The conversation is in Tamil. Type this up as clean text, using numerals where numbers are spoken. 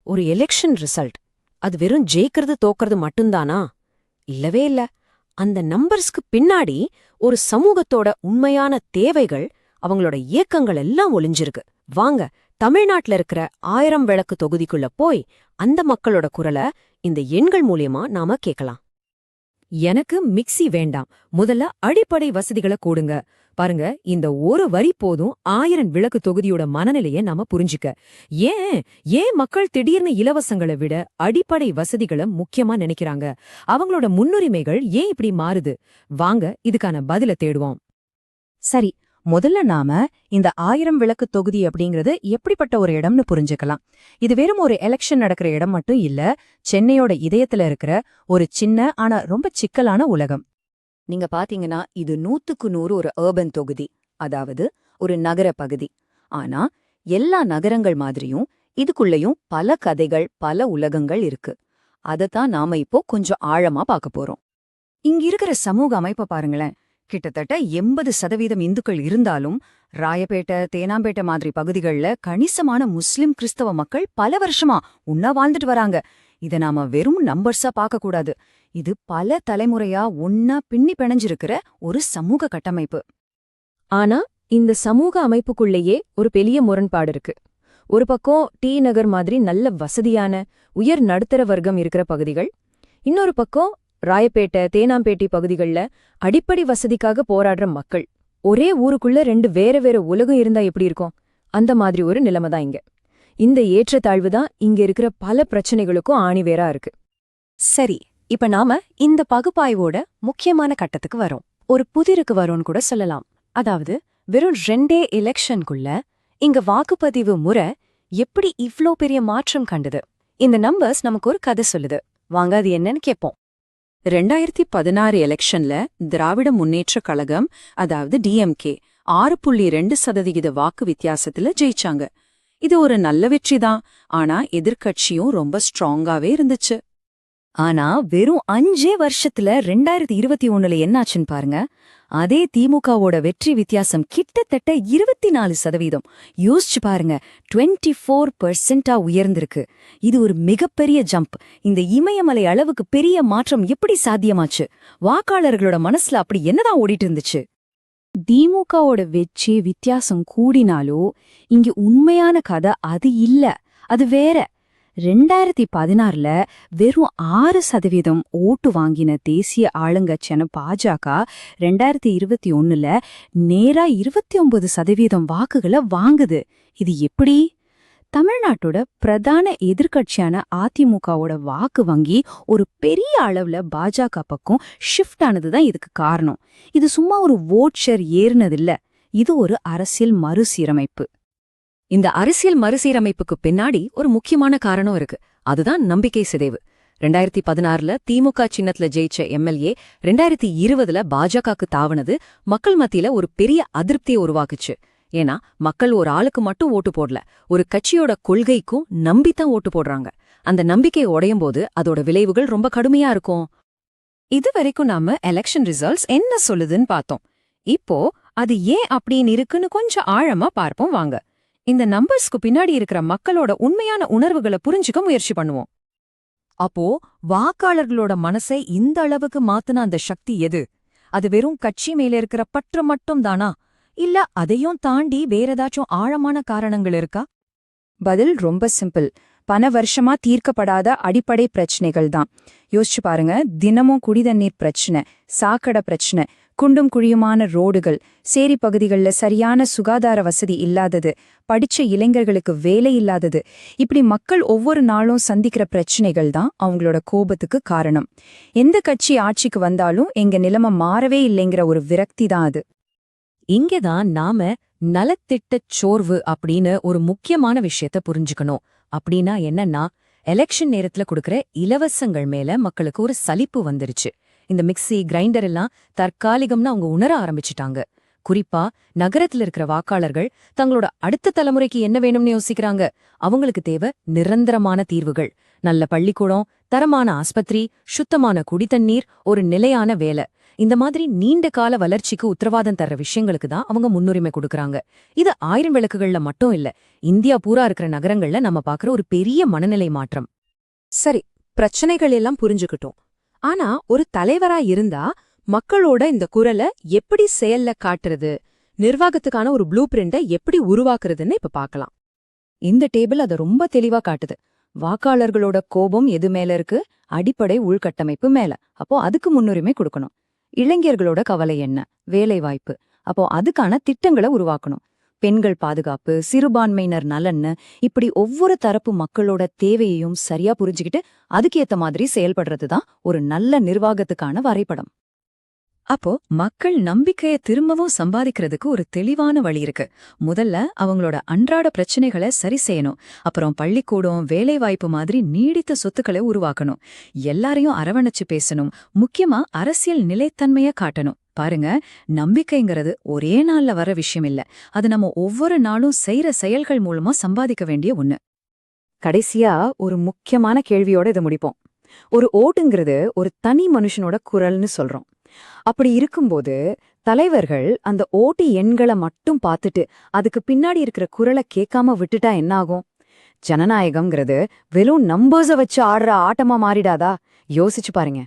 ஒரு எலெக்ஷன் ரிசல்ட் அது வெறும் ஜெயிக்கிறது தோக்கறது மட்டும்தானா? இல்லவே இல்ல. அந்த நம்பர்ஸ்க்கு பின்னாடி ஒரு சமூகத்தோட உண்மையான தேவைகள், அவங்களோட இயக்கங்கள் எல்லாம் ஒளிஞ்சிருக்கு. வாங்க, தமிழ்நாட்டுல இருக்கிற 1000 விளக்கு தொகுதிக்குள்ள போய் அந்த மக்களோட குரலை இந்த எண்கள் மூலியமா நாம கேட்கலாம். எனக்கு மிக்ஸி வேண்டாம், முதல்ல அடிப்படை வசதிகளை கூடுங்க. பாருங்க, இந்த ஒரு வரி போதும் 1000 விளக்கு தொகுதியோட மனநிலையை நாம புரிஞ்சுக்க. ஏன் ஏன் மக்கள் திடீர்னு இலவசங்களை விட அடிப்படை வசதிகளை முக்கியமா நினைக்கிறாங்க? அவங்களோட முன்னுரிமைகள் ஏன் இப்படி மாறுது? வாங்க, இதுக்கான பதில தேடுவோம். சரி, முதல்ல நாம இந்த 1000 விளக்கு தொகுதி அப்படிங்கிறது எப்படிப்பட்ட ஒரு இடம்னு புரிஞ்சுக்கலாம். இது வெறும் ஒரு எலெக்ஷன் நடக்கிற இடம் மட்டும் இல்ல, சென்னையோட இதயத்துல இருக்கிற ஒரு சின்ன ஆனா ரொம்ப சிக்கலான உலகம். நீங்க பாத்தீங்கன்னா இது 100க்கு 100 ஒரு அர்பன் தொகுதி, அதாவது ஒரு நகர பகுதி. ஆனா எல்லா நகரங்கள் மாதிரியும் இதுக்குள்ளேயும் பல கதைகள், பல உலகங்கள் இருக்கு. அதத்தான் நாம இப்போ கொஞ்சம் ஆழமா பார்க்க போறோம். இங்க இருக்கிற சமூக அமைப்பை பாருங்களேன். கிட்டத்தட்ட 80% இந்துக்கள் இருந்தாலும் ராயப்பேட்டை, தேனாம்பேட்டை மாதிரி பகுதிகளில் கணிசமான முஸ்லிம் கிறிஸ்தவ மக்கள் பல வருஷமா உண்ணா வாழ்ந்துட்டு வராங்க. இதை நாம வெறும் நம்பர்ஸா பார்க்க கூடாது. இது பல தலைமுறையா ஒன்னா பின்னி பிணைஞ்சிருக்கிற ஒரு சமூக கட்டமைப்பு. ஆனா இந்த சமூக அமைப்புக்குள்ளேயே ஒரு பெரிய முரண்பாடு இருக்கு. ஒரு பக்கம் டி நகர் மாதிரி நல்ல வசதியான உயர் நடுத்தர வர்க்கம் இருக்கிற பகுதிகள், இன்னொரு பக்கம் ராயப்பேட்டை, தேனாம்பேட்டை பகுதிகள்ல அடிப்படை வசதிக்காக போராடுற மக்கள். ஒரே ஊருக்குள்ள 2 வேற வேற உலகம் இருந்தா எப்படி இருக்கும்? அந்த மாதிரி ஒரு நிலைமை தான் இங்க. இந்த ஏற்றத்தாழ்வு தான் இங்க இருக்கிற பல பிரச்சனைகளுக்கும் ஆணிவேரா இருக்கு. சரி, இப்ப நாம இந்த பகுப்பாய்வோட முக்கியமான கட்டத்துக்கு வரோம். ஒரு புதிருக்கு வரோன்னு கூட சொல்லலாம். அதாவது வெறும் 2 எலெக்ஷனுக்குள்ள இங்க வாக்குப்பதிவு முறை எப்படி இவ்ளோ பெரிய மாற்றம் கண்டது? இந்த நம்பர்ஸ் நமக்கு ஒரு கதை சொல்லுது. வாங்க, அது என்னன்னு கேட்போம். 2016 எலெக்ஷன்ல திராவிட முன்னேற்றக் கழகம், அதாவது டிஎம்கே 6.2% வாக்கு வித்தியாசத்துல ஜெயிச்சாங்க. இது ஒரு நல்ல வெற்றிதான். ஆனா எதிர்க்கட்சியும் ரொம்ப ஸ்ட்ராங்காவே இருந்துச்சு. ஆனா வெறும் 5 வருஷத்துல 2021ல என்னாச்சுன்னு பாருங்க. அதே திமுகவோட வெற்றி வித்தியாசம் கிட்டத்தட்ட 24%. யோசிச்சு பாருங்க, 24% உயர்ந்திருக்கு. இது ஒரு மிகப்பெரிய ஜம்ப். இந்த இமயமலை அளவுக்கு பெரிய மாற்றம் எப்படி சாத்தியமாச்சு? வாக்காளர்களோட மனசுல அப்படி என்னதான் ஓடிட்டு இருந்துச்சு? திமுகவோட வெற்றி வித்தியாசம் கூடினாலோ இங்க உண்மையான கதை அது இல்ல, அது வேற. 2016ல வெறும் 6% ஓட்டு வாங்கின தேசிய ஆளுங்கட்சியான பாஜக 2021ல நேரா 29% வாக்குகளை வாங்குது. இது எப்படி? தமிழ்நாட்டோட பிரதான எதிர்க்கட்சியான அதிமுகவோட வாக்கு வங்கி ஒரு பெரிய அளவுல பாஜக பக்கம் ஷிஃப்ட் ஆனதுதான் இதுக்கு காரணம். இது சும்மா ஒரு ஓட் ஷேர் ஏறினதில்ல, இது ஒரு அரசியல் மறுசீரமைப்பு. இந்த அரசியல் மறுசீரமைப்புக்கு பின்னாடி ஒரு முக்கியமான காரணம் இருக்கு. அதுதான் நம்பிக்கை சிதைவு. 2016ல திமுக சின்னத்துல ஜெயிச்ச எம்எல்ஏ 2020ல பாஜகக்கு தாவனது மக்கள் மத்தியில ஒரு பெரிய அதிருப்தியை உருவாக்குச்சு. ஏன்னா மக்கள் ஒரு ஆளுக்கு மட்டும் ஓட்டு போடல, ஒரு கட்சியோட கொள்கைக்கும் நம்பித்தான் ஓட்டு போடுறாங்க. அந்த நம்பிக்கை உடையும் போது அதோட விளைவுகள் ரொம்ப கடுமையா இருக்கும். இது வரைக்கும் நாம எலெக்ஷன் ரிசல்ட்ஸ் என்ன சொல்லுதுன்னு பார்த்தோம். இப்போ அது ஏன் அப்படின்னு இருக்குன்னு கொஞ்சம் ஆழமா பார்ப்போம் வாங்க. இந்த நம்பர்ஸ்க்கு பின்னாடி இருக்கிற மக்களோட உண்மையான உணர்வுகளை புரிஞ்சுக்க முயற்சி பண்ணுவோம். அப்போ வாக்காளர்களோட மனசை இந்த அளவுக்கு மாத்துன அந்த சக்தி எது? அது வெறும் கட்சி மேல இருக்கிற பற்று மட்டும் தானா, இல்ல அதையும் தாண்டி வேற ஏதாச்சும் ஆழமான காரணங்கள் இருக்கா? பதில் ரொம்ப சிம்பிள். பல வருஷமா தீர்க்கப்படாத அடிப்படை பிரச்சனைகள் தான். யோசிச்சு பாருங்க, தினமும் குடிதண்ணீர் பிரச்சனை, சாக்கடை பிரச்சனை, குண்டும் குழியுமான ரோடுகள், சேரி பகுதிகளில் சரியான சுகாதார வசதி இல்லாதது, படிச்ச இளைஞர்களுக்கு வேலை இல்லாதது, இப்படி மக்கள் ஒவ்வொரு நாளும் சந்திக்கிற பிரச்சனைகள் தான் அவங்களோட கோபத்துக்கு காரணம். எந்த கட்சி ஆட்சிக்கு வந்தாலும் எங்க நிலைமை மாறவே இல்லைங்கிற ஒரு விரக்தி தான் அது. இங்கதான் நாம நலத்திட்டச் சோர்வு அப்படின்னு ஒரு முக்கியமான விஷயத்த புரிஞ்சுக்கணும். அப்படின்னா என்னன்னா, எலெக்ஷன் நேரத்துல கொடுக்கற இலவசங்கள் மேல மக்களுக்கு ஒரு சலிப்பு வந்துருச்சு. இந்த மிக்ஸி, கிரைண்டர் எல்லாம் தற்காலிகம்னு அவங்க உணர ஆரம்பிச்சுட்டாங்க. குறிப்பா நகரத்துல இருக்கிற வாக்காளர்கள் தங்களோட அடுத்த தலைமுறைக்கு என்ன வேணும்னு யோசிக்கிறாங்க. அவங்களுக்கு தேவை நிரந்தரமான தீர்வுகள், நல்ல பள்ளிக்கூடம், தரமான ஆஸ்பத்திரி, சுத்தமான குடித்தண்ணீர், ஒரு நிலையான வேலை. இந்த மாதிரி நீண்ட கால வளர்ச்சிக்கு உத்தரவாதம் தர்ற விஷயங்களுக்கு தான் அவங்க முன்னுரிமை கொடுக்கறாங்க. இது 1000 விளக்குகள்ல மட்டும் இல்ல, இந்தியா பூரா இருக்கிற நகரங்கள்ல நம்ம பாக்குற ஒரு பெரிய மனநிலை மாற்றம். சரி, பிரச்சனைகள் எல்லாம் புரிஞ்சுக்கிட்டோம். ஆனா ஒரு தலைவரா இருந்தா மக்களோட இந்த குரலை எப்படி செயல்ல காட்டுறது, நிர்வாகத்துக்கான ஒரு ப்ளூ பிரிண்ட எப்படி உருவாக்குறதுன்னு இப்ப பார்க்கலாம். இந்த டேபிள் அதை ரொம்ப தெளிவா காட்டுது. வாக்காளர்களோட கோபம் எது மேல இருக்கு? அடிப்படை உள்கட்டமைப்பு மேல. அப்போ அதுக்கு முன்னுரிமை கொடுக்கணும். இளைஞர்களோட கவலை என்ன? வேலை வாய்ப்பு. அப்போ அதுக்கான திட்டங்களை உருவாக்கணும். பெண்கள் பாதுகாப்பு, சிறுபான்மையினர் நலன்னு, இப்படி ஒவ்வொரு தரப்பு மக்களோட தேவையையும் சரியா புரிஞ்சுக்கிட்டு அதுக்கேத்த மாதிரி செயல்படுறதுதான் ஒரு நல்ல நிர்வாகத்துக்கான வரைபடம். அப்போ மக்கள் நம்பிக்கைய திரும்பவும் சம்பாதிக்கிறதுக்கு ஒரு தெளிவான வழி இருக்கு. முதல்ல அவங்களோட அன்றாட பிரச்சனைகளை சரி செய்யணும். அப்புறம் பள்ளிக்கூடம், வேலைவாய்ப்பு மாதிரி நீடித்த சொத்துக்களை உருவாக்கணும். எல்லாரையும் அரவணைச்சு பேசணும். முக்கியமா அரசியல் நிலைத்தன்மைய காட்டணும். பாருங்க, நம்பிக்கைங்கிறது ஒரே நாள்ல வர விஷயம் இல்ல. அது நம்ம ஒவ்வொரு நாளும் செய்யற செயல்கள் மூலமா சம்பாதிக்க வேண்டிய ஒண்ணு. கடைசியா ஒரு முக்கியமான கேள்வியோட இதை முடிப்போம். ஒரு ஓட்டுங்கிறது ஒரு தனி மனுஷனோட குரல்னு சொல்றோம். அப்படி இருக்கும்போது தலைவர்கள் அந்த ஓட்டு எண்களை மட்டும் பார்த்துட்டு அதுக்கு பின்னாடி இருக்கிற குரலை கேட்காம விட்டுட்டா என்ன ஆகும்? ஜனநாயகம்ங்கிறது வெறும் நம்பர்ஸ வச்சு ஆடுற ஆட்டமா மாறிடாதா? யோசிச்சு பாருங்க.